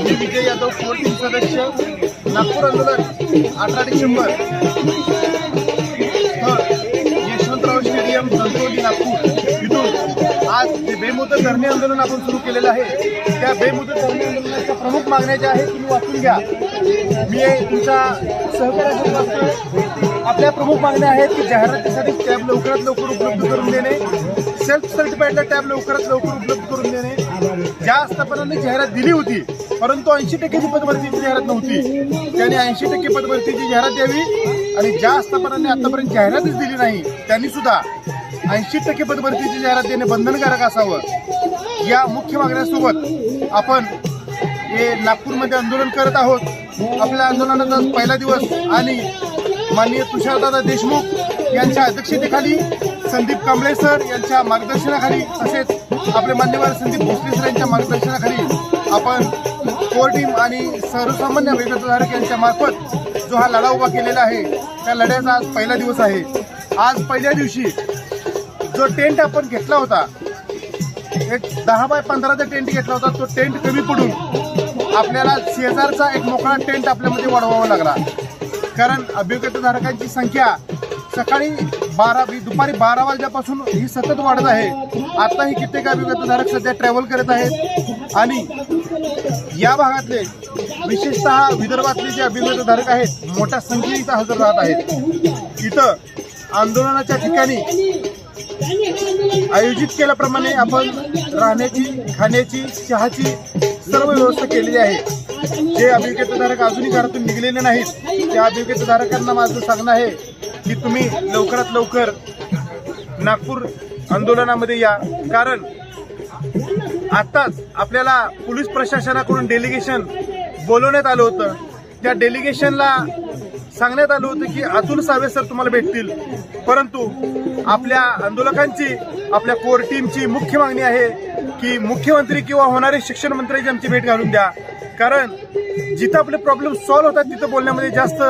मी Vijay Yadav core team सदस्य नागपूर आंदोलन 18 December Yashwantrao stadium Dhantoli Nagpur इथून आज जे बेमुदत धरणे आंदोलन आपण सुरू केलेलं आहे त्या बेमुदत धरणे आंदोलनाच्या प्रमुख मागण्या ज्या आहेत तुम्ही वाचून घ्या। मी तुमचा सहकार्यासाठी वाचतोय। आपल्या प्रमुख मागण्या आहेत की जाहिरातीसाठी टॅब लवकरात लवकर उपलब्ध करून देणे, सेल्फ सर्टिफाईडला टॅब लवकरात लवकर उपलब्ध करून देणे। ज्या आस्थापनांनी जाहिरात दिली होती परंतु 80% पदभरतीची जाहिरात नव्हती त्यांनी 80% पदभरतीची जाहिरात द्यावी आणि ज्या आस्थापनांनी आतापर्यंत जाहिरातच दिली नाही त्यांनी सुद्धा 80% पदभरतीची जाहिरात देणे बंधनकारक असावं। या मुख्य मागण्यासोबत आपण हे नागपूरमध्ये आंदोलन करत आहोत। आपल्या आंदोलनाचा पहिला दिवस आणि माननीय तुषारदादा देशमुख यांच्या अध्यक्षतेखाली संदीप कांबळे सर यांच्या मार्गदर्शनाखाली तसेच आपले मान्यवर संदीप भोसले सर यांच्या मार्गदर्शनाखाली आपण कोर टीम आणि सर्वसामान्य वेगवेगळ्या यांच्या मार्फत जो हा लढा उभा केलेला आहे त्या लढ्याचा आज पहिला दिवस आहे। आज पहिल्या दिवशी जो टेंट आपण घेतला होता एक 10 बाय 15चा टेंट घेतला होता तो टेंट कमी पडून आपल्याला शेजारचा एक मोकळा टेंट आपल्यामध्ये वाढवावा लागला कारण अभियोग्यताधारकांची संख्या सकाळी दुपारी 12 वाजल्यापासून ही सतत वाढत आहे। आताही कित्येक अभियोग्यताधारक सध्या ट्रॅव्हल करत आहेत आणि या भागातले विशेषतः विदर्भातले जे अभियोग्यताधारक आहेत मोठ्या संख्येने इथं हजर राहत आहेत। इथं आंदोलनाच्या ठिकाणी आयोजित केल्याप्रमाणे आपण राहण्याची, खाण्याची, चहाची सर्व व्यवस्था केलेली आहे। जे अभियोग्यताधारक अजूनही घरातून निघलेले नाहीत त्या अभियोग्यताधारकांना माझं सांगणं आहे की तुम्ही लवकरात लवकर नागपूर आंदोलनामध्ये या कारण आताच आपल्याला पोलीस प्रशासनाकडून डेलिगेशन बोलवण्यात आलं होतं। त्या डेलिगेशनला सांगण्यात आलं होतं की अतुल सावे सर तुम्हाला भेटतील परंतु आपल्या आंदोलकांची आपल्या कोर टीमची मुख्य मागणी आहे की मुख्यमंत्री किंवा होणारे शिक्षण मंत्र्यांची आमची भेट घालून द्या कारण जिथं आपले प्रॉब्लेम सॉल्व्ह होतात तिथं बोलण्यामध्ये जास्त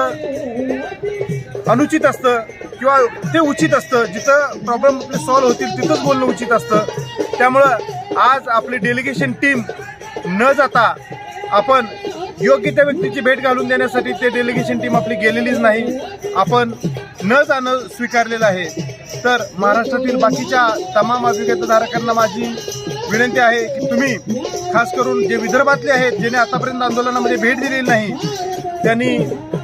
अनुचित असतं किंवा ते उचित असतं। जिथं प्रॉब्लेम आपले सॉल्व्ह होतील तिथंच बोलणं उचित असतं। त्यामुळं आज आपली डेलिगेशन टीम न जाता आपण योग्य त्या व्यक्तीची भेट घालून देण्यासाठी ते डेलिगेशन टीम आपली गेलेलीच नाही, आपण न जाणं स्वीकारलेलं आहे। तर महाराष्ट्रातील बाकीच्या तमाम अभियोग्यताधारकांना माझी विनंती आहे की तुम्ही खास करून जे विदर्भातले आहेत ज्यांनी आतापर्यंत आंदोलनामध्ये भेट दिलेली नाही त्यांनी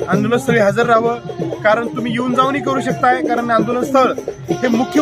आंदोलनस्थळी हजर राहावं कारण तुम्ही येऊन जाऊनही करू शकताय कारण आंदोलनस्थळ हे मुख्य